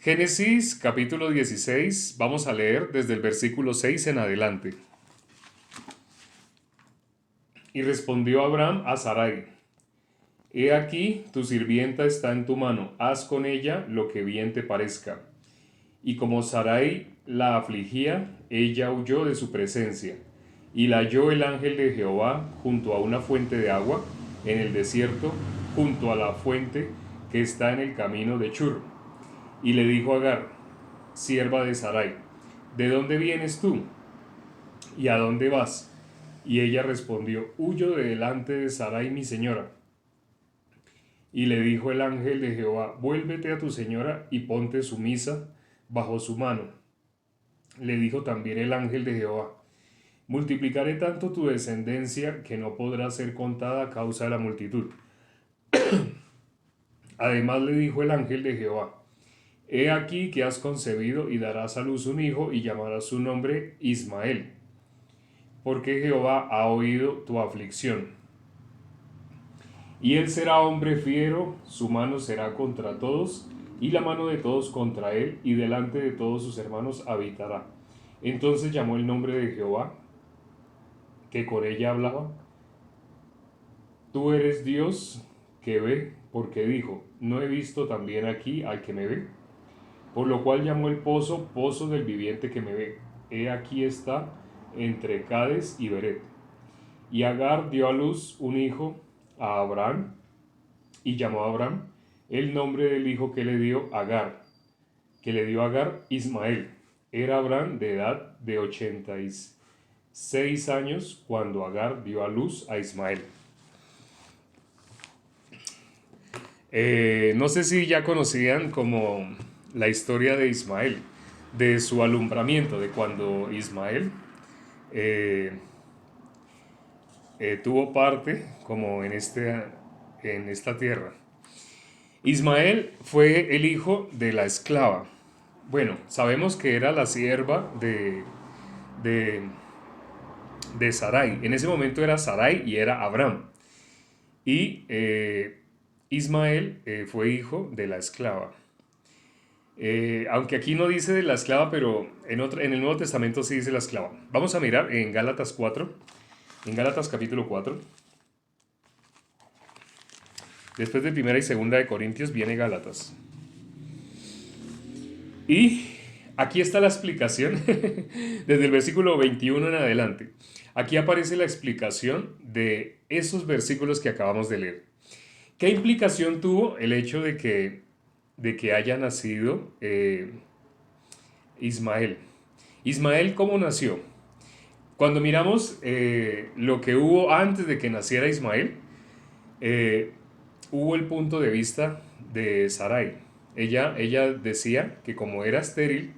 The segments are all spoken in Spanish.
Génesis capítulo 16, vamos a leer desde el versículo 6 en adelante. Y respondió Abraham a Sarai: He aquí, tu sirvienta está en tu mano, haz con ella lo que bien te parezca. Y como Sarai la afligía, ella huyó de su presencia, y la halló el ángel de Jehová junto a una fuente de agua, en el desierto, junto a la fuente que está en el camino de Chur. Y le dijo a Agar, sierva de Sarai: ¿De dónde vienes tú? ¿Y a dónde vas? Y ella respondió: Huyo de delante de Sarai mi señora. Y le dijo el ángel de Jehová: Vuélvete a tu señora y ponte sumisa bajo su mano. Le dijo también el ángel de Jehová: Multiplicaré tanto tu descendencia que no podrá ser contada a causa de la multitud. Además le dijo el ángel de Jehová: He aquí que has concebido y darás a luz un hijo y llamarás su nombre Ismael, porque Jehová ha oído tu aflicción. Y él será hombre fiero, su mano será contra todos, y la mano de todos contra él, y delante de todos sus hermanos habitará. Entonces llamó el nombre de Jehová, que con ella hablaba: Tú eres Dios que ve, porque dijo: ¿No he visto también aquí al que me ve? Por lo cual llamó el pozo, pozo del viviente que me ve. He aquí está entre Cades y Beret. Y Agar dio a luz un hijo a Abraham, y llamó a Abraham el nombre del hijo que le dio Agar, Ismael. Era Abraham de edad de 86 años cuando Agar dio a luz a Ismael. No sé si ya conocían como la historia de Ismael, de su alumbramiento, de cuando Ismael eh, tuvo parte como en esta tierra. Ismael fue el hijo de la esclava. Bueno, sabemos que era la sierva de, de Sarai. En ese momento era Sarai y era Abraham. Y Ismael fue hijo de la esclava. Aunque aquí no dice de la esclava, pero en el Nuevo Testamento sí dice la esclava. Vamos a mirar en Gálatas 4, en Gálatas capítulo 4. Después de primera y segunda de Corintios viene Gálatas. Y aquí está la explicación, desde el versículo 21 en adelante. Aquí aparece la explicación de esos versículos que acabamos de leer. ¿Qué implicación tuvo el hecho de que haya nacido Ismael? Ismael, ¿cómo nació? Cuando miramos lo que hubo antes de que naciera Ismael, eh, hubo el punto de vista de Sarai. Ella decía que como era estéril,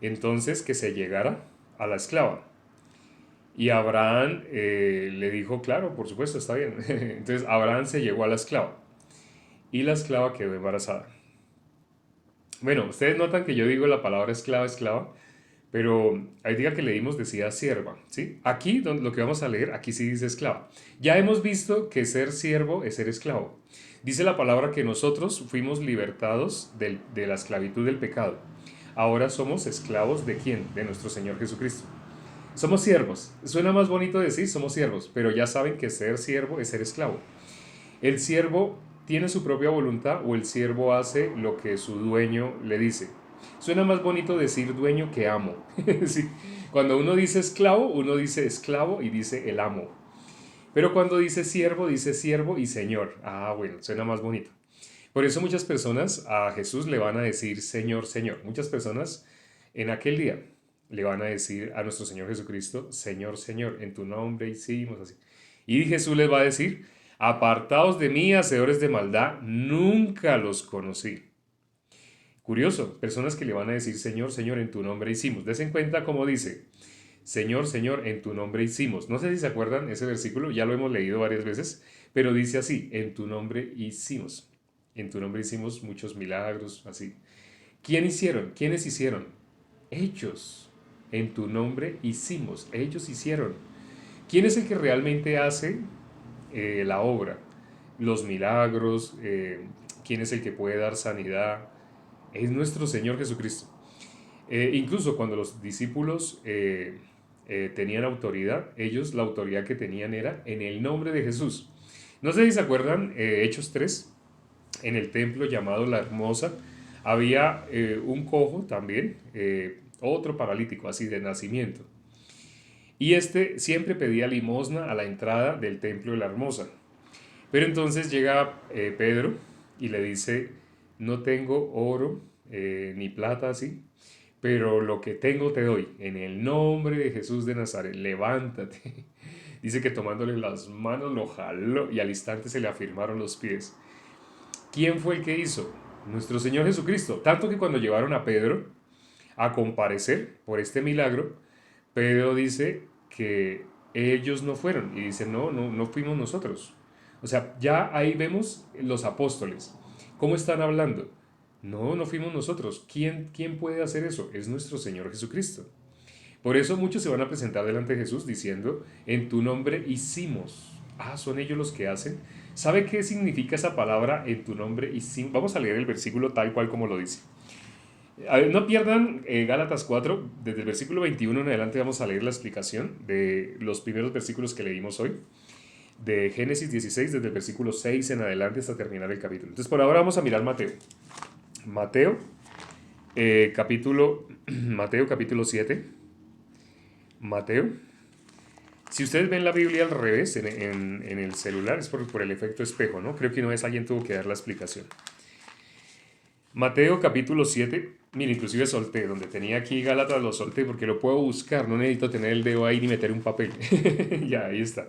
entonces que se llegara a la esclava. Y Abraham le dijo, claro, por supuesto, está bien. Entonces Abraham se llegó a la esclava y la esclava quedó embarazada. Bueno, ustedes notan que yo digo la palabra esclava, esclava, pero ahí diga que leímos decía sierva, ¿sí? Aquí, lo que vamos a leer, aquí sí dice esclava. Ya hemos visto que ser siervo es ser esclavo. Dice la palabra que nosotros fuimos libertados de la esclavitud del pecado. Ahora somos esclavos ¿de quién? De nuestro Señor Jesucristo. Somos siervos. Suena más bonito decir somos siervos, pero ya saben que ser siervo es ser esclavo. El siervo tiene su propia voluntad o el siervo hace lo que su dueño le dice. Suena más bonito decir dueño que amo. Sí. Cuando uno dice esclavo y dice el amo. Pero cuando dice siervo y señor. Ah, bueno, suena más bonito. Por eso muchas personas a Jesús le van a decir Señor, Señor. Muchas personas en aquel día le van a decir a nuestro Señor Jesucristo, Señor, Señor, en tu nombre hicimos así. Y Jesús les va a decir, apartaos de mí, hacedores de maldad, nunca los conocí. Curioso, personas que le van a decir, Señor, Señor, en tu nombre hicimos. Des en cuenta cómo dice, Señor, Señor, en tu nombre hicimos. No sé si se acuerdan ese versículo, ya lo hemos leído varias veces, pero dice así, en tu nombre hicimos. En tu nombre hicimos muchos milagros, así. ¿Quiénes hicieron? Ellos. En tu nombre hicimos, ellos hicieron. ¿Quién es el que realmente hace la obra? Los milagros, quién es el que puede dar sanidad, es nuestro Señor Jesucristo. Incluso cuando los discípulos tenían autoridad, ellos la autoridad que tenían era en el nombre de Jesús. No sé si se acuerdan, Hechos 3 en el templo llamado La Hermosa, había un cojo también, otro paralítico, así de nacimiento. Y este siempre pedía limosna a la entrada del templo de La Hermosa. Pero entonces llega Pedro y le dice, no tengo oro ni plata así, pero lo que tengo te doy. En el nombre de Jesús de Nazaret, levántate. Dice que tomándole las manos lo jaló y al instante se le afirmaron los pies. ¿Quién fue el que hizo? Nuestro Señor Jesucristo. Tanto que cuando llevaron a Pedro a comparecer por este milagro, Pedro dice que ellos no fueron y dice, no fuimos nosotros. O sea, ya ahí vemos los apóstoles. ¿Cómo están hablando? No fuimos nosotros. ¿Quién puede hacer eso? Es nuestro Señor Jesucristo. Por eso muchos se van a presentar delante de Jesús diciendo, en tu nombre hicimos. Ah, son ellos los que hacen. ¿Sabe qué significa esa palabra en tu nombre hicimos? Vamos a leer el versículo tal cual como lo dice. A ver, no pierdan Gálatas 4, desde el versículo 21 en adelante vamos a leer la explicación de los primeros versículos que leímos hoy, de Génesis 16, desde el versículo 6 en adelante hasta terminar el capítulo. Entonces por ahora vamos a mirar Mateo. Mateo, Mateo capítulo 7. Mateo. Si ustedes ven la Biblia al revés en el celular, es por el efecto espejo, ¿no? Creo que una vez alguien tuvo que dar la explicación. Mateo capítulo 7, mira, inclusive solté, donde tenía aquí Gálatas lo solté porque lo puedo buscar, no necesito tener el dedo ahí ni meter un papel. Ya, ahí está.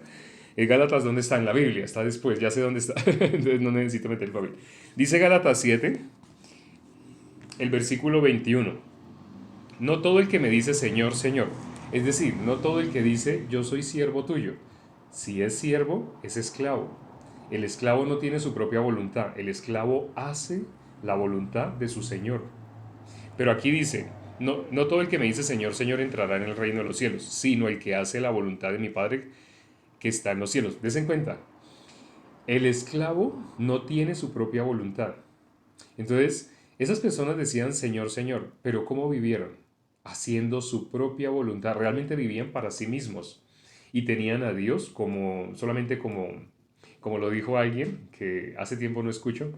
Gálatas, ¿dónde está? En la Biblia, está después, ya sé dónde está, entonces no necesito meter el papel. Dice Gálatas 7, el versículo 21. No todo el que me dice Señor, Señor, es decir, no todo el que dice yo soy siervo tuyo. Si es siervo, es esclavo. El esclavo no tiene su propia voluntad, el esclavo hace la voluntad de su Señor. Pero aquí dice, no todo el que me dice Señor, Señor entrará en el reino de los cielos, sino el que hace la voluntad de mi Padre que está en los cielos. Desen cuenta, el esclavo no tiene su propia voluntad. Entonces, esas personas decían Señor, Señor, pero ¿cómo vivieron? Haciendo su propia voluntad. Realmente vivían para sí mismos y tenían a Dios solamente como lo dijo alguien que hace tiempo no escucho,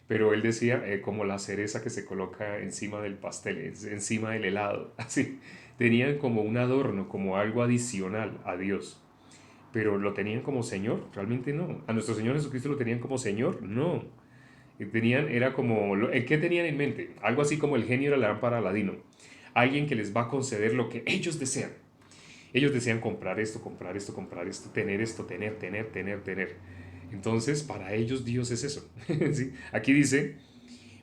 pero él decía como la cereza que se coloca encima del pastel, encima del helado, así. Tenían como un adorno, como algo adicional a Dios, pero lo tenían como Señor, realmente no. A nuestro Señor Jesucristo lo tenían como Señor, no. Era como, ¿qué tenían en mente? Algo así como el genio de la lámpara Aladino. Alguien que les va a conceder lo que ellos desean. Ellos desean comprar esto, comprar esto, comprar esto, tener esto, tener. Entonces, para ellos Dios es eso. ¿Sí? Aquí dice,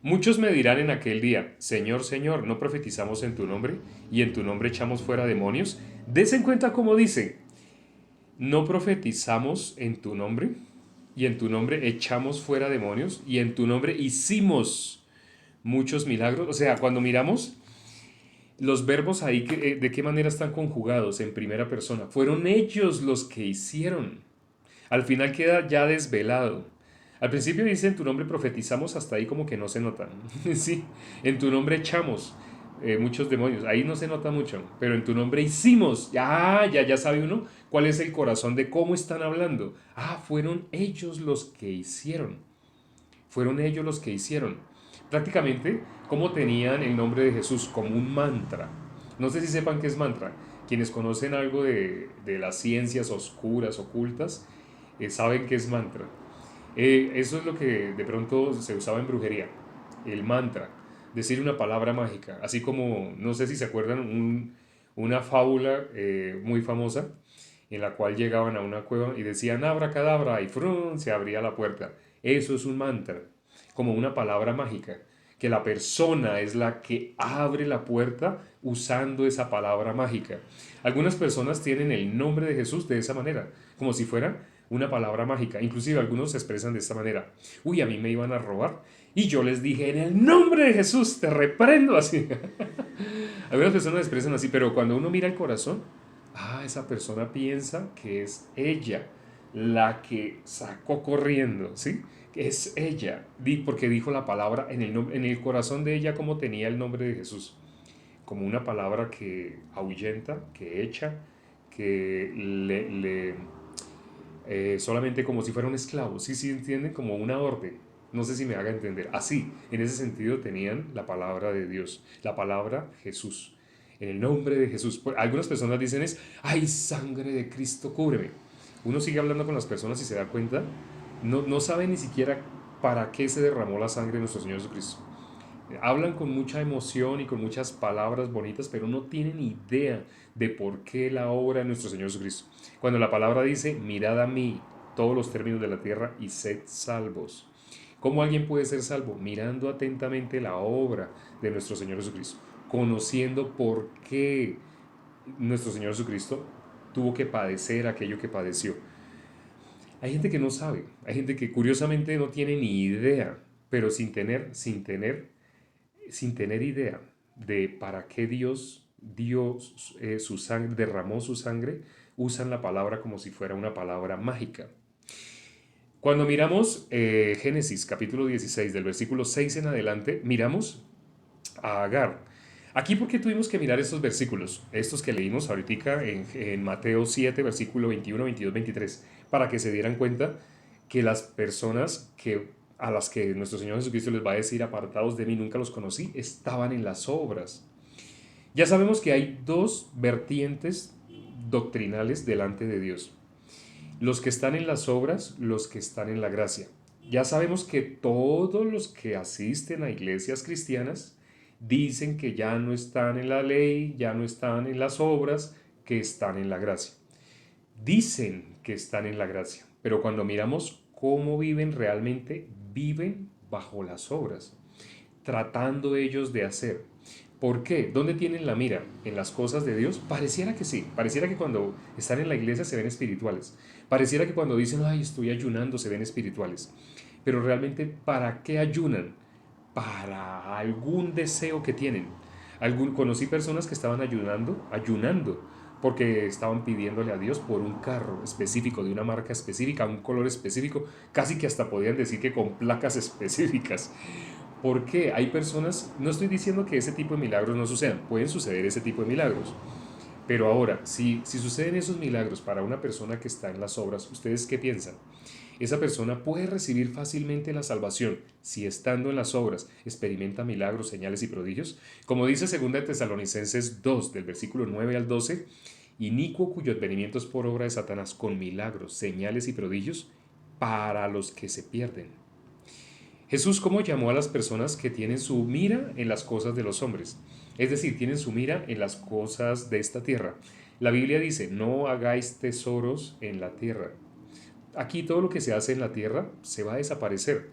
muchos me dirán en aquel día, Señor, Señor, ¿no profetizamos en tu nombre y en tu nombre echamos fuera demonios? Des en cuenta cómo dice, ¿no profetizamos en tu nombre y en tu nombre echamos fuera demonios y en tu nombre hicimos muchos milagros? O sea, cuando miramos los verbos ahí, ¿de qué manera están conjugados en primera persona? Fueron ellos los que hicieron. Al final queda ya desvelado. Al principio dice en tu nombre profetizamos, hasta ahí como que no se nota. Sí, en tu nombre echamos muchos demonios, ahí no se nota mucho, pero en tu nombre hicimos. Ya sabe uno cuál es el corazón de cómo están hablando. Fueron ellos los que hicieron. Fueron ellos los que hicieron. Prácticamente, como tenían el nombre de Jesús como un mantra. No sé si sepan qué es mantra. Quienes conocen algo de las ciencias oscuras, ocultas, saben qué es mantra. Eso es lo que de pronto se usaba en brujería, el mantra, decir una palabra mágica, así como, no sé si se acuerdan, una fábula muy famosa en la cual llegaban a una cueva y decían abracadabra y ¡frum! Se abría la puerta. Eso es un mantra, como una palabra mágica, que la persona es la que abre la puerta usando esa palabra mágica. Algunas personas tienen el nombre de Jesús de esa manera, como si fuera una palabra mágica. Inclusive algunos se expresan de esta manera. Uy, a mí me iban a robar y yo les dije, en el nombre de Jesús, te reprendo, así. Algunas personas se expresan así, pero cuando uno mira el corazón, esa persona piensa que es ella la que sacó corriendo, ¿sí? Es ella, porque dijo la palabra en el corazón de ella, como tenía el nombre de Jesús, como una palabra que ahuyenta, que echa, que solamente como si fuera un esclavo, sí, sí, entienden, como una orden. No sé si me haga entender. Así, en ese sentido tenían la palabra de Dios, la palabra Jesús. En el nombre de Jesús. Pues, algunas personas dicen es, ay, sangre de Cristo, cúbreme. Uno sigue hablando con las personas y se da cuenta, no sabe ni siquiera para qué se derramó la sangre de nuestro Señor Jesucristo. Hablan con mucha emoción y con muchas palabras bonitas, pero no tienen idea de por qué la obra de nuestro Señor Jesucristo. Cuando la palabra dice, mirad a mí todos los términos de la tierra y sed salvos. ¿Cómo alguien puede ser salvo? Mirando atentamente la obra de nuestro Señor Jesucristo, conociendo por qué nuestro Señor Jesucristo tuvo que padecer aquello que padeció. Hay gente que no sabe, hay gente que curiosamente no tiene ni idea, pero sin tener idea de para qué Dios dio su sangre, derramó su sangre, usan la palabra como si fuera una palabra mágica. Cuando miramos Génesis capítulo 16 del versículo 6 en adelante, miramos a Agar. Aquí, ¿por qué tuvimos que mirar estos versículos? Estos que leímos ahorita en Mateo 7, versículo 21, 22, 23, para que se dieran cuenta que las personas a las que nuestro Señor Jesucristo les va a decir, apartados de mí, nunca los conocí, estaban en las obras. Ya sabemos que hay dos vertientes doctrinales delante de Dios. Los que están en las obras, los que están en la gracia. Ya sabemos que todos los que asisten a iglesias cristianas dicen que ya no están en la ley, ya no están en las obras, que están en la gracia. Dicen que están en la gracia, pero cuando miramos cómo viven realmente, viven bajo las obras, tratando ellos de hacer. ¿Por qué? ¿Dónde tienen la mira? ¿En las cosas de Dios? Pareciera que sí. Pareciera que cuando están en la iglesia se ven espirituales. Pareciera que cuando dicen, ay, estoy ayunando, se ven espirituales. Pero realmente, ¿para qué ayunan? Para algún deseo que tienen. Conocí personas que estaban ayunando, porque estaban pidiéndole a Dios por un carro específico, de una marca específica, un color específico, casi que hasta podían decir que con placas específicas. ¿Por qué? Hay personas, no estoy diciendo que ese tipo de milagros no sucedan, pueden suceder ese tipo de milagros, pero ahora, si suceden esos milagros para una persona que está en las obras, ¿ustedes qué piensan? Esa persona puede recibir fácilmente la salvación si estando en las obras experimenta milagros, señales y prodigios. Como dice 2 Tesalonicenses 2, del versículo 9 al 12, inicuo cuyo advenimiento es por obra de Satanás con milagros, señales y prodigios para los que se pierden. Jesús, ¿cómo llamó a las personas que tienen su mira en las cosas de los hombres? Es decir, tienen su mira en las cosas de esta tierra. La Biblia dice, no hagáis tesoros en la tierra. Aquí todo lo que se hace en la tierra se va a desaparecer.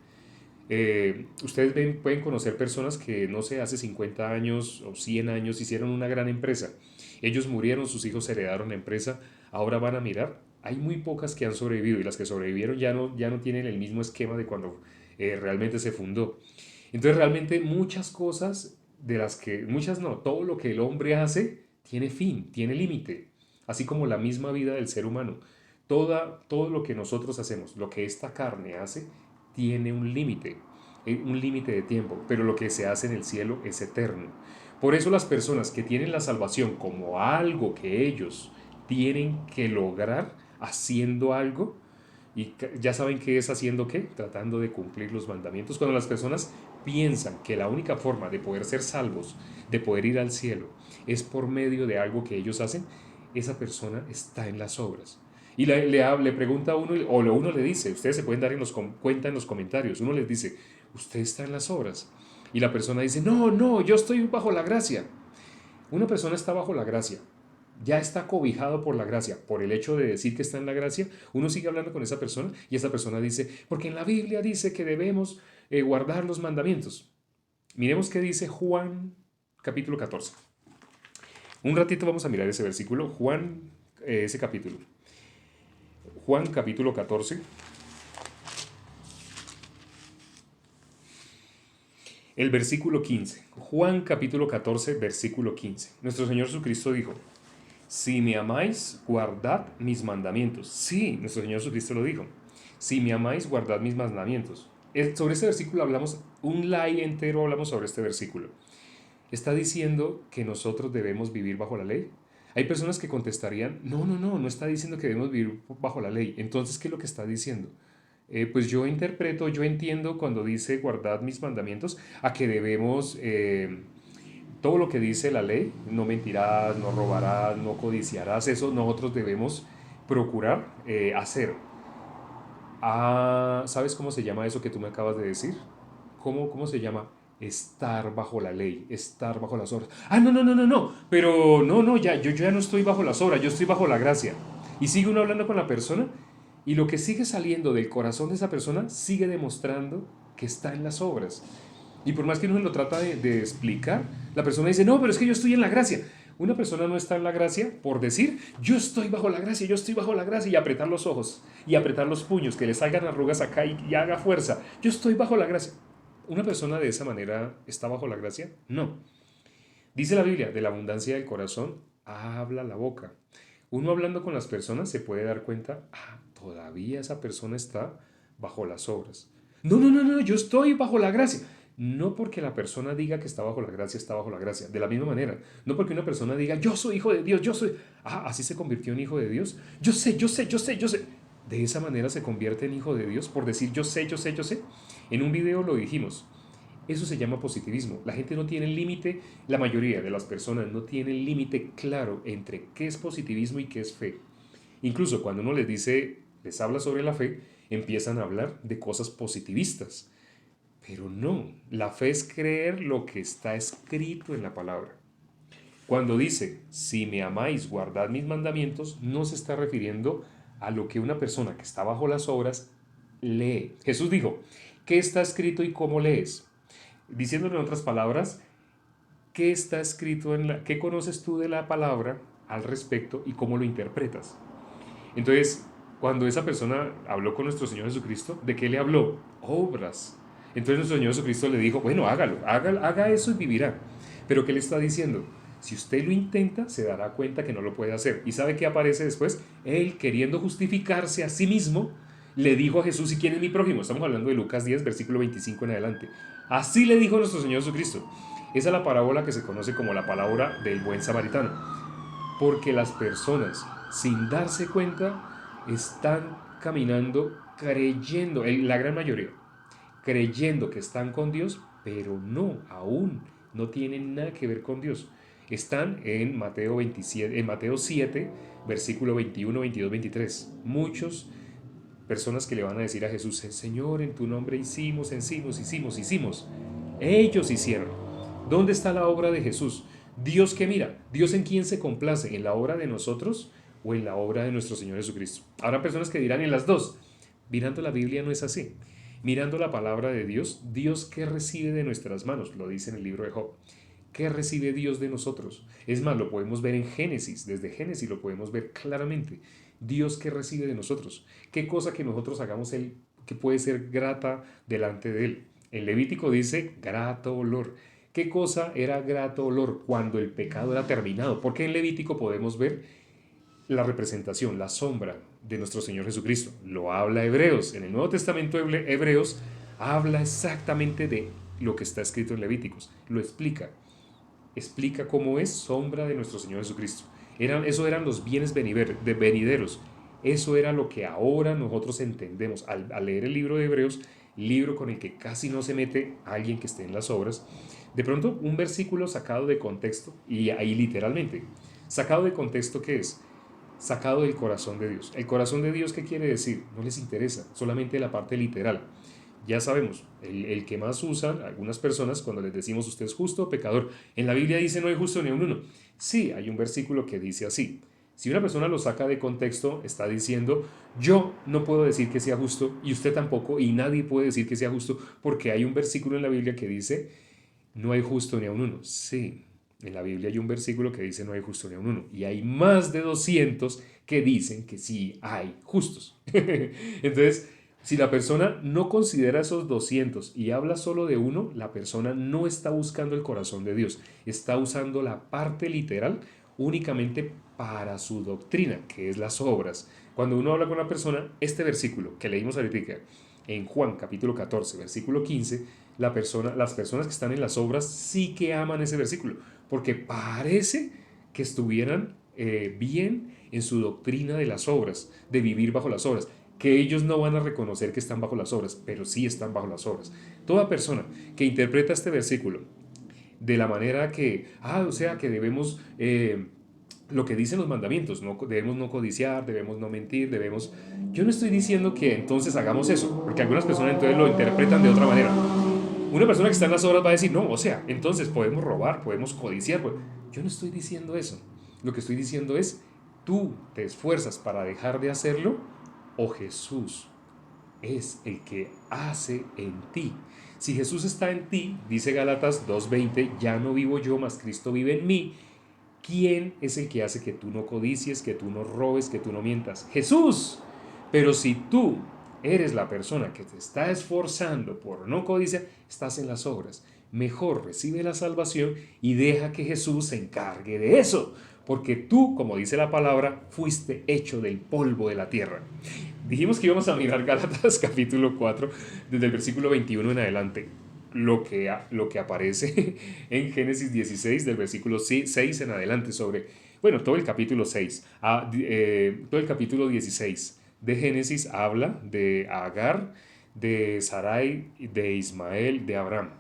Pueden conocer personas que, no sé, hace 50 años o 100 años hicieron una gran empresa. Ellos murieron, sus hijos heredaron la empresa, ahora van a mirar. Hay muy pocas que han sobrevivido y las que sobrevivieron ya no tienen el mismo esquema de cuando realmente se fundó. Entonces realmente muchas cosas muchas no, todo lo que el hombre hace tiene fin, tiene límite, así como la misma vida del ser humano. Todo lo que nosotros hacemos, lo que esta carne hace, tiene un límite de tiempo, pero lo que se hace en el cielo es eterno. Por eso las personas que tienen la salvación como algo que ellos tienen que lograr haciendo algo, y ya saben qué es haciendo qué, tratando de cumplir los mandamientos. Cuando las personas piensan que la única forma de poder ser salvos, de poder ir al cielo, es por medio de algo que ellos hacen, esa persona está en las obras. Y le pregunta a uno, o uno le dice, ustedes se pueden dar cuenta en los comentarios, uno les dice, usted está en las obras. Y la persona dice, no, no, yo estoy bajo la gracia. Una persona está bajo la gracia, ya está cobijado por la gracia, por el hecho de decir que está en la gracia, uno sigue hablando con esa persona y esa persona dice, porque en la Biblia dice que debemos guardar los mandamientos. Miremos qué dice Juan capítulo 14. Un ratito vamos a mirar ese versículo, ese capítulo. Juan capítulo 14. El versículo 15. Juan capítulo 14, versículo 15. Nuestro Señor Jesucristo dijo, si me amáis, guardad mis mandamientos. Sí, nuestro Señor Jesucristo lo dijo. Si me amáis, guardad mis mandamientos. Sobre este versículo hablamos, un live entero hablamos sobre este versículo. ¿Está diciendo que nosotros debemos vivir bajo la ley? Hay personas que contestarían, no, no, no, no está diciendo que debemos vivir bajo la ley. Entonces, ¿qué es lo que está diciendo? Pues yo interpreto, yo entiendo cuando dice guardad mis mandamientos a que debemos, todo lo que dice la ley, no mentirás, no robarás, no codiciarás, eso nosotros debemos procurar hacer. Ah, ¿sabes cómo se llama eso que tú me acabas de decir? ¿Cómo se llama? Estar bajo la ley, estar bajo las obras. Ah, no, no, no, no, no. Pero no, no, ya, yo ya no estoy bajo las obras, yo estoy bajo la gracia. Y sigue uno hablando con la persona y lo que sigue saliendo del corazón de esa persona sigue demostrando que está en las obras. Y por más que uno lo trata de explicar, la persona dice, no, pero es que yo estoy en la gracia. Una persona no está en la gracia por decir, yo estoy bajo la gracia, yo estoy bajo la gracia, y apretar los ojos, y apretar los puños, que le salgan arrugas acá y haga fuerza. Yo estoy bajo la gracia. ¿Una persona de esa manera está bajo la gracia? No. Dice la Biblia, de la abundancia del corazón habla la boca. Uno hablando con las personas se puede dar cuenta, todavía esa persona está bajo las obras. No, no, no, no, yo estoy bajo la gracia. No porque la persona diga que está bajo la gracia, está bajo la gracia. De la misma manera, no porque una persona diga, yo soy hijo de Dios, yo soy, así se convirtió en hijo de Dios. Yo sé, yo sé, yo sé, yo sé. De esa manera se convierte en hijo de Dios por decir, yo sé, yo sé, yo sé. En un video lo dijimos. Eso se llama positivismo. La gente no tiene límite, la mayoría de las personas no tienen límite claro entre qué es positivismo y qué es fe. Incluso cuando uno les dice, les habla sobre la fe, empiezan a hablar de cosas positivistas. Pero no, la fe es creer lo que está escrito en la palabra. Cuando dice, si me amáis, guardad mis mandamientos, no se está refiriendo a lo que una persona que está bajo las obras lee. Jesús dijo, ¿qué está escrito y cómo lees? Diciéndolo en otras palabras, ¿qué está escrito qué conoces tú de la palabra al respecto y cómo lo interpretas? Entonces, cuando esa persona habló con nuestro Señor Jesucristo, ¿de qué le habló? Obras. Entonces nuestro Señor Jesucristo le dijo, bueno, hágalo, haga eso y vivirá. Pero ¿qué le está diciendo? Si usted lo intenta, se dará cuenta que no lo puede hacer. ¿Y sabe qué aparece después? Él, queriendo justificarse a sí mismo, le dijo a Jesús, ¿y quién es mi prójimo? Estamos hablando de Lucas 10, versículo 25 en adelante. Así le dijo nuestro Señor Jesucristo. Esa es la parábola que se conoce como la parábola del buen samaritano. Porque las personas, sin darse cuenta, están caminando creyendo, la gran mayoría, creyendo que están con Dios, pero no, aún no tienen nada que ver con Dios. Están en Mateo 27, en Mateo 7, versículo 21, 22, 23. Muchos personas que le van a decir a Jesús, Señor, en tu nombre hicimos. Ellos hicieron. ¿Dónde está la obra de Jesús? Dios que mira, Dios en quién se complace, en la obra de nosotros o en la obra de nuestro Señor Jesucristo. Habrá personas que dirán en las dos. Mirando la Biblia no es así. Mirando la palabra de Dios, Dios qué recibe de nuestras manos, lo dice en el libro de Job. ¿Qué recibe Dios de nosotros? Es más, lo podemos ver en Génesis, desde Génesis lo podemos ver claramente. Dios qué recibe de nosotros. ¿Qué cosa que nosotros hagamos Él que puede ser grata delante de Él? En Levítico dice grato olor. ¿Qué cosa era grato olor cuando el pecado era terminado? Porque en Levítico podemos ver la representación, la sombra de nuestro Señor Jesucristo. Lo habla Hebreos. En el Nuevo Testamento Hebreos habla exactamente de lo que está escrito en Levíticos. Lo explica. Explica cómo es sombra de nuestro Señor Jesucristo. Eso eran los bienes venideros. Eso era lo que ahora nosotros entendemos al leer el libro de Hebreos, libro con el que casi no se mete alguien que esté en las obras. De pronto, un versículo sacado de contexto, y ahí literalmente, sacado de contexto, ¿qué es? Sacado del corazón de Dios. ¿El corazón de Dios qué quiere decir? No les interesa, solamente la parte literal. Ya sabemos, el que más usan algunas personas cuando les decimos usted es justo o pecador. En la Biblia dice no hay justo ni un uno. Sí, hay un versículo que dice así. Si una persona lo saca de contexto, está diciendo yo no puedo decir que sea justo y usted tampoco y nadie puede decir que sea justo porque hay un versículo en la Biblia que dice no hay justo ni a un uno. Sí, en la Biblia hay un versículo que dice no hay justo ni a un uno y hay más de 200 que dicen que sí hay justos. Entonces, si la persona no considera esos 200 y habla solo de uno, la persona no está buscando el corazón de Dios, está usando la parte literal únicamente para su doctrina, que es las obras. Cuando uno habla con una persona, este versículo que leímos ahorita en Juan capítulo 14, versículo 15, las personas que están en las obras sí que aman ese versículo, porque parece que estuvieran bien en su doctrina de las obras, de vivir bajo las obras, que ellos no van a reconocer que están bajo las obras, pero sí están bajo las obras. Toda persona que interpreta este versículo de la manera que, o sea, que debemos, lo que dicen los mandamientos, no, debemos no codiciar, debemos no mentir, debemos... Yo no estoy diciendo que entonces hagamos eso, porque algunas personas entonces lo interpretan de otra manera. Una persona que está en las obras va a decir, no, o sea, entonces podemos robar, podemos codiciar. Yo no estoy diciendo eso. Lo que estoy diciendo es, tú te esfuerzas para dejar de hacerlo o Jesús es el que hace en ti. Si Jesús está en ti, dice Gálatas 2:20, ya no vivo yo, mas Cristo vive en mí. ¿Quién es el que hace que tú no codicies, que tú no robes, que tú no mientas? Jesús. Pero si tú eres la persona que te está esforzando por no codiciar, estás en las obras. Mejor recibe la salvación y deja que Jesús se encargue de eso. Porque tú, como dice la palabra, fuiste hecho del polvo de la tierra. Dijimos que íbamos a mirar Gálatas capítulo 4, desde el versículo 21 en adelante. Lo que aparece en Génesis 16, del versículo 6 en adelante, sobre, bueno, todo el capítulo 6, todo el capítulo 16 de Génesis habla de Agar, de Sarai, de Ismael, de Abraham.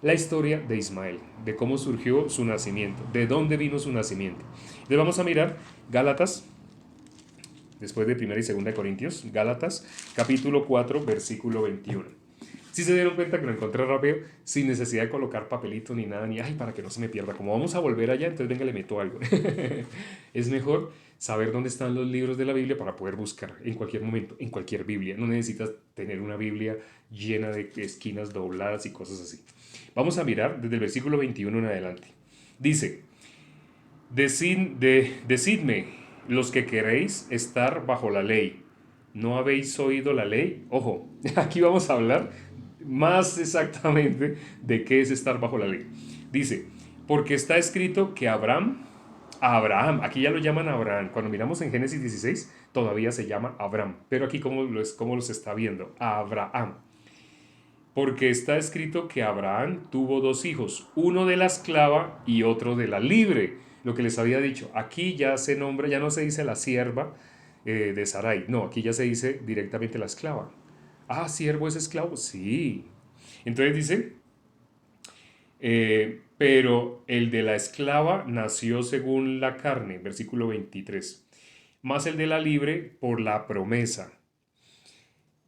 La historia de Ismael, de cómo surgió su nacimiento, de dónde vino su nacimiento. Entonces vamos a mirar Gálatas, después de 1 y 2 de Corintios, Gálatas, capítulo 4, versículo 21. Si se dieron cuenta que lo encontré rápido, sin necesidad de colocar papelito ni nada, ni para que no se me pierda. Como vamos a volver allá, entonces venga, le meto algo. Es mejor saber dónde están los libros de la Biblia para poder buscar en cualquier momento, en cualquier Biblia. No necesitas tener una Biblia llena de esquinas dobladas y cosas así. Vamos a mirar desde el versículo 21 en adelante. Dice, decidme los que queréis estar bajo la ley. ¿No habéis oído la ley? Ojo, aquí vamos a hablar más exactamente de qué es estar bajo la ley. Dice, porque está escrito que Abraham, aquí ya lo llaman Abraham, cuando miramos en Génesis 16 todavía se llama Abraham, pero aquí cómo los está viendo, Abraham. Porque está escrito que Abraham tuvo dos hijos, uno de la esclava y otro de la libre. Lo que les había dicho, aquí ya se nombra, ya no se dice la sierva de Sarai, no, aquí ya se dice directamente la esclava. ¿Siervo es esclavo? Sí. Entonces dice, pero el de la esclava nació según la carne, versículo 23, más el de la libre por la promesa.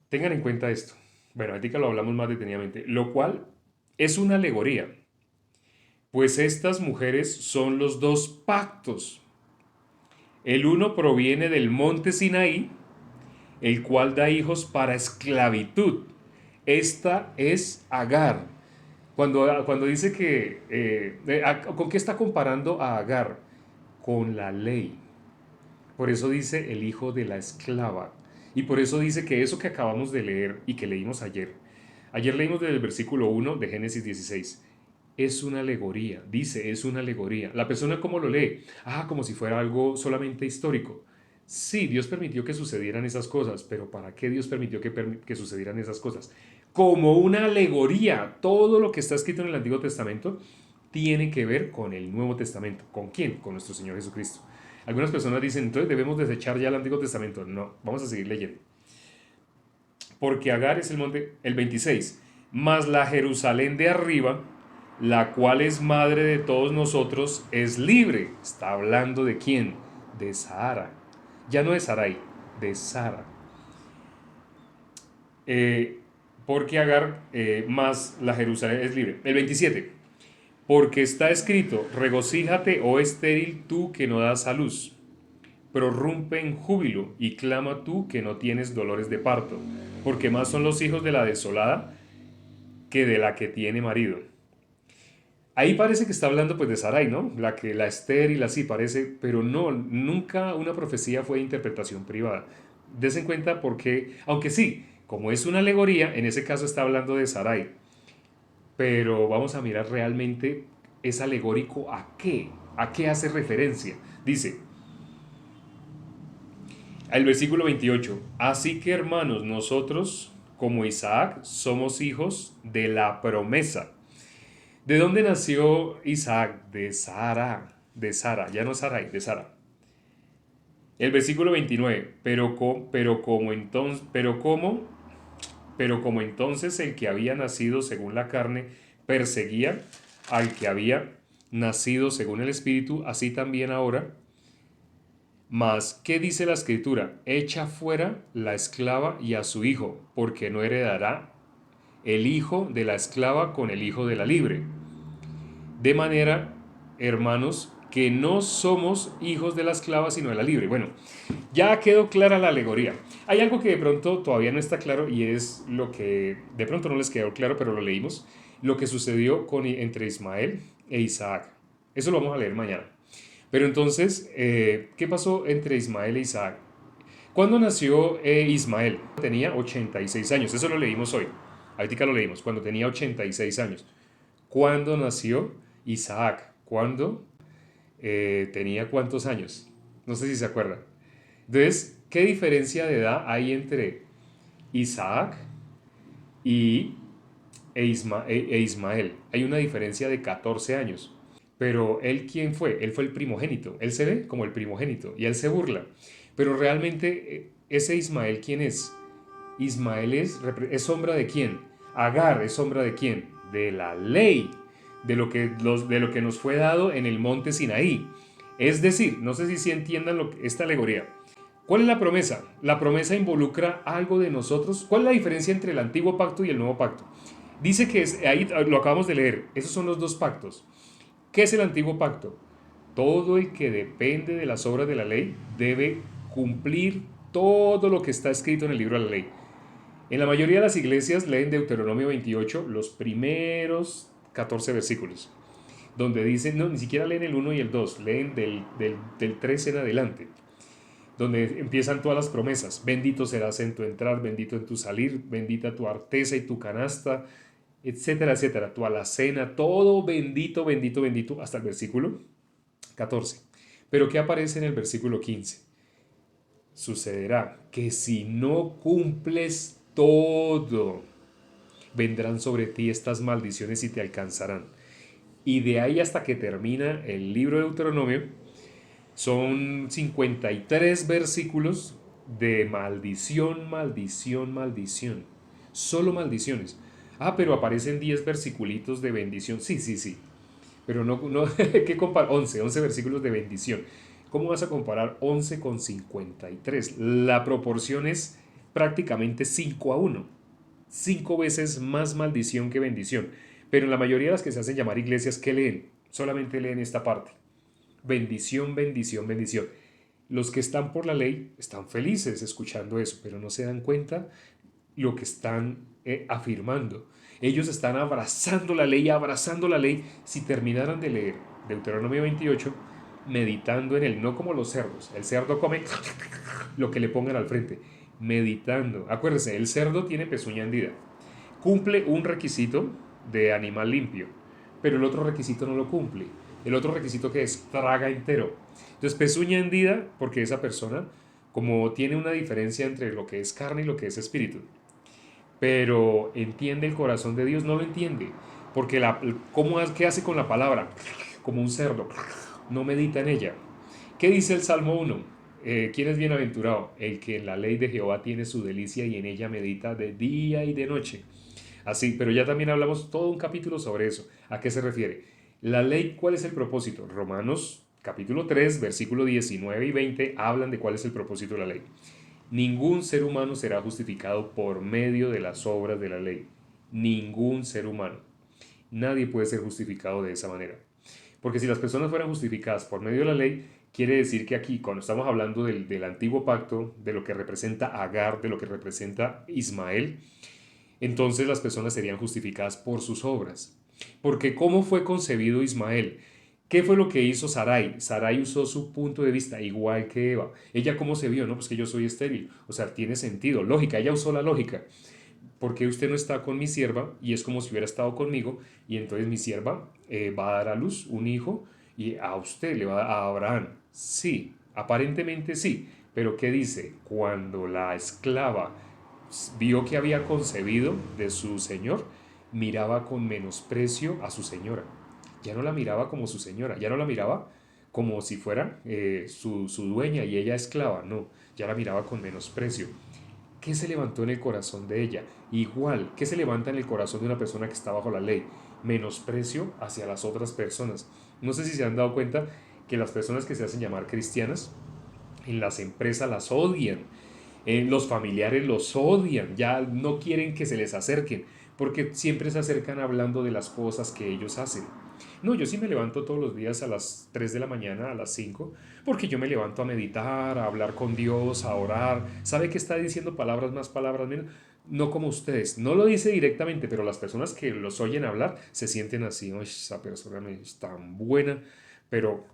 Tengan en cuenta esto. Bueno, ahorita lo hablamos más detenidamente, lo cual es una alegoría, pues estas mujeres son los dos pactos. El uno proviene del monte Sinaí, el cual da hijos para esclavitud. Esta es Agar. Cuando dice que, ¿con qué está comparando a Agar? Con la ley. Por eso dice el hijo de la esclava. Y por eso dice que eso que acabamos de leer y que leímos ayer leímos desde el versículo 1 de Génesis 16, es una alegoría, dice, es una alegoría. La persona cómo lo lee, como si fuera algo solamente histórico. Sí, Dios permitió que sucedieran esas cosas, pero ¿para qué Dios permitió que sucedieran esas cosas? Como una alegoría. Todo lo que está escrito en el Antiguo Testamento tiene que ver con el Nuevo Testamento. ¿Con quién? Con nuestro Señor Jesucristo. Algunas personas dicen, entonces debemos desechar ya el Antiguo Testamento. No, vamos a seguir leyendo. Porque Agar es el monte, el 26, mas la Jerusalén de arriba, la cual es madre de todos nosotros, es libre. Está hablando de quién? De Sara. Ya no de Sarai, de Sara. Porque Agar, más la Jerusalén es libre. El 27, porque está escrito, regocíjate, oh estéril, tú que no das a luz. Prorrumpe en júbilo y clama tú que no tienes dolores de parto, porque más son los hijos de la desolada que de la que tiene marido. Ahí parece que está hablando pues de Sarai, ¿no? La estéril, así parece, pero no, nunca una profecía fue de interpretación privada. Des en cuenta porque, aunque sí, como es una alegoría, en ese caso está hablando de Sarai, pero vamos a mirar realmente ¿Es alegórico a qué? ¿A qué hace referencia? Dice, el versículo 28, así que hermanos, nosotros, como Isaac, somos hijos de la promesa. ¿De dónde nació Isaac? De Sara, ya no Sarai, de Sara. El versículo 29, pero como entonces el que había nacido según la carne perseguía al que había nacido según el Espíritu, así también ahora. Mas, ¿qué dice la Escritura? Echa fuera la esclava y a su hijo, porque no heredará el hijo de la esclava con el hijo de la libre. De manera, hermanos, que no somos hijos de la esclava, sino de la libre. Bueno, ya quedó clara la alegoría. Hay algo que de pronto todavía no está claro y es lo que de pronto no les quedó claro, pero lo leímos, lo que sucedió entre Ismael e Isaac. Eso lo vamos a leer mañana. Pero entonces, ¿qué pasó entre Ismael e Isaac? ¿Cuándo nació Ismael? Tenía 86 años, eso lo leímos hoy. Ahorita lo leímos, cuando tenía 86 años. ¿Cuándo nació Isaac? ¿Cuándo tenía cuántos años? No sé si se acuerdan. Entonces, ¿qué diferencia de edad hay entre Isaac y, Ismael? Hay una diferencia de 14 años. Pero él, ¿quién fue? Él fue el primogénito. Él se ve como el primogénito y él se burla. Pero realmente, ese Ismael, ¿quién es? Ismael es sombra de quién? Agar es sombra de quién? De la ley, de lo que nos fue dado en el monte Sinaí. Es decir, no sé si entiendan esta alegoría. ¿Cuál es la promesa? La promesa involucra algo de nosotros. ¿Cuál es la diferencia entre el antiguo pacto y el nuevo pacto? Dice que ahí lo acabamos de leer, esos son los dos pactos. ¿Qué es el antiguo pacto? Todo el que depende de las obras de la ley debe cumplir todo lo que está escrito en el libro de la ley. En la mayoría de las iglesias leen Deuteronomio 28, los primeros 14 versículos, donde dicen, no, ni siquiera leen el 1 y el 2, leen del 13 en adelante, donde empiezan todas las promesas. Bendito serás en tu entrar, bendito en tu salir, bendita tu arteza y tu canasta, etcétera, etcétera, tu alacena, todo bendito, bendito, bendito, hasta el versículo 14. Pero ¿qué aparece en el versículo 15? Sucederá que si no cumples todo, vendrán sobre ti estas maldiciones y te alcanzarán. Y de ahí hasta que termina el libro de Deuteronomio, son 53 versículos de maldición, maldición, maldición. Solo maldiciones. Ah, pero aparecen 10 versiculitos de bendición. Sí, sí, sí. Pero no ¿qué comparar? 11 versículos de bendición. ¿Cómo vas a comparar 11 con 53? La proporción es prácticamente 5-1. 5 veces más maldición que bendición. Pero en la mayoría de las que se hacen llamar iglesias, ¿qué leen? Solamente leen esta parte. Bendición, bendición, bendición. Los que están por la ley están felices escuchando eso, pero no se dan cuenta lo que están afirmando. Ellos están abrazando la ley, abrazando la ley. Si terminaran de leer Deuteronomio 28, meditando en él, no como los cerdos. El cerdo come lo que le pongan al frente. Meditando. Acuérdense, el cerdo tiene pezuña hendida. Cumple un requisito de animal limpio, pero el otro requisito no lo cumple. El otro requisito que es traga entero. Entonces, pezuña hendida, porque esa persona, como tiene una diferencia entre lo que es carne y lo que es espíritu, pero entiende el corazón de Dios, no lo entiende. Porque ¿qué hace con la palabra? Como un cerdo, no medita en ella. ¿Qué dice el Salmo 1? ¿Quién es bienaventurado? El que en la ley de Jehová tiene su delicia y en ella medita de día y de noche. Así, pero ya también hablamos todo un capítulo sobre eso. ¿A qué se refiere? La ley, ¿cuál es el propósito? Romanos capítulo 3, versículo 19 y 20 hablan de cuál es el propósito de la ley. Ningún ser humano será justificado por medio de las obras de la ley. Ningún ser humano. Nadie puede ser justificado de esa manera. Porque si las personas fueran justificadas por medio de la ley, quiere decir que aquí, cuando estamos hablando del antiguo pacto, de lo que representa Agar, de lo que representa Ismael, entonces las personas serían justificadas por sus obras. Porque ¿cómo fue concebido Ismael? ¿Qué fue lo que hizo Sarai? Sarai usó su punto de vista, igual que Eva. ¿Ella cómo se vio? No, pues que yo soy estéril. O sea, tiene sentido, lógica. Ella usó la lógica. ¿Por qué usted no está con mi sierva? Y es como si hubiera estado conmigo. Y entonces mi sierva va a dar a luz un hijo y a usted le va a Abraham. Sí, aparentemente sí, pero ¿qué dice? Cuando la esclava vio que había concebido de su señor, miraba con menosprecio a su señora. Ya no la miraba como su señora, ya no la miraba como si fuera su dueña y ella esclava, no, ya la miraba con menosprecio. ¿Qué se levantó en el corazón de ella? Igual, ¿qué se levanta en el corazón de una persona que está bajo la ley? Menosprecio hacia las otras personas. No sé si se han dado cuenta que las personas que se hacen llamar cristianas en las empresas las odian, los familiares los odian, ya no quieren que se les acerquen, porque siempre se acercan hablando de las cosas que ellos hacen. No, yo sí me levanto todos los días a las 3 de la mañana, a las 5 porque yo me levanto a meditar, a hablar con Dios, a orar. ¿Sabe que está diciendo palabras más, palabras menos? No como ustedes, no lo dice directamente, pero las personas que los oyen hablar se sienten así, "Uy, esa persona es tan buena", pero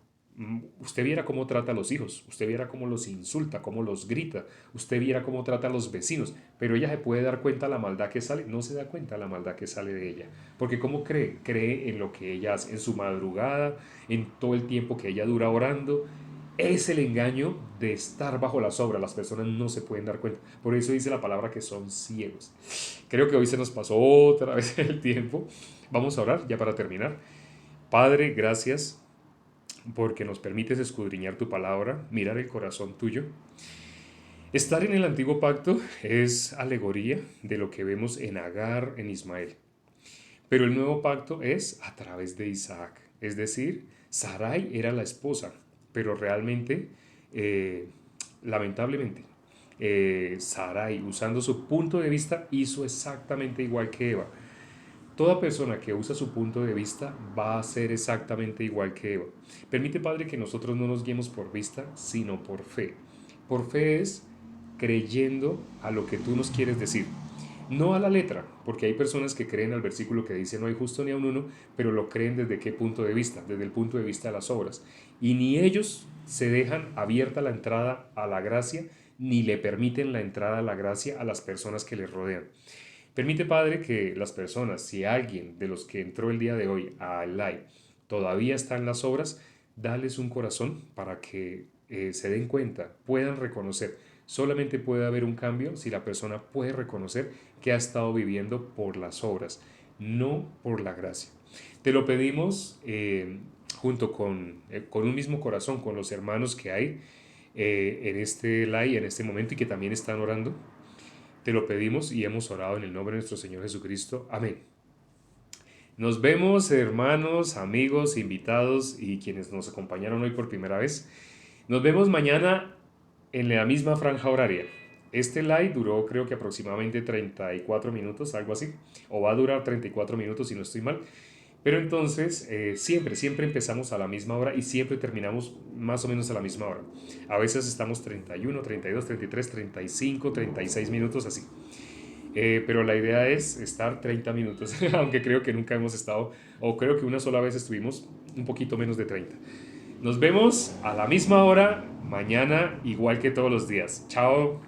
usted viera cómo trata a los hijos, usted viera cómo los insulta, cómo los grita, usted viera cómo trata a los vecinos, pero ella se puede dar cuenta de la maldad que sale, no se da cuenta de la maldad que sale de ella, porque ¿cómo cree? Cree en lo que ella hace, en su madrugada, en todo el tiempo que ella dura orando. Es el engaño de estar bajo la sobra, las personas no se pueden dar cuenta, por eso dice la palabra que son ciegos. Creo que hoy se nos pasó otra vez el tiempo, vamos a orar ya para terminar. Padre, gracias porque nos permites escudriñar tu palabra, mirar el corazón tuyo. Estar en el antiguo pacto es alegoría de lo que vemos en Agar, en Ismael. Pero el nuevo pacto es a través de Isaac. Es decir, Sarai era la esposa, pero realmente, eh, lamentablemente, Sarai, usando su punto de vista, hizo exactamente igual que Eva. Toda persona que usa su punto de vista va a ser exactamente igual que Eva. Permite, Padre, que nosotros no nos guiemos por vista, sino por fe. Por fe es creyendo a lo que tú nos quieres decir. No a la letra, porque hay personas que creen al versículo que dice no hay justo ni a un uno, pero lo creen desde qué punto de vista, desde el punto de vista de las obras. Y ni ellos se dejan abierta la entrada a la gracia, ni le permiten la entrada a la gracia a las personas que les rodean. Permite, Padre, que las personas, si alguien de los que entró el día de hoy al live todavía está en las obras, dales un corazón para que se den cuenta, puedan reconocer. Solamente puede haber un cambio si la persona puede reconocer que ha estado viviendo por las obras, no por la gracia. Te lo pedimos junto con un mismo corazón, con los hermanos que hay en este live, en este momento y que también están orando. Te lo pedimos y hemos orado en el nombre de nuestro Señor Jesucristo. Amén. Nos vemos, hermanos, amigos, invitados y quienes nos acompañaron hoy por primera vez. Nos vemos mañana en la misma franja horaria. Este live duró creo que aproximadamente 34 minutos, algo así. O va a durar 34 minutos si no estoy mal. Pero entonces siempre empezamos a la misma hora y siempre terminamos más o menos a la misma hora. A veces estamos 31, 32, 33, 35, 36 minutos así. Pero la idea es estar 30 minutos, aunque creo que nunca hemos estado, o creo que una sola vez estuvimos un poquito menos de 30. Nos vemos a la misma hora mañana, igual que todos los días. Chao.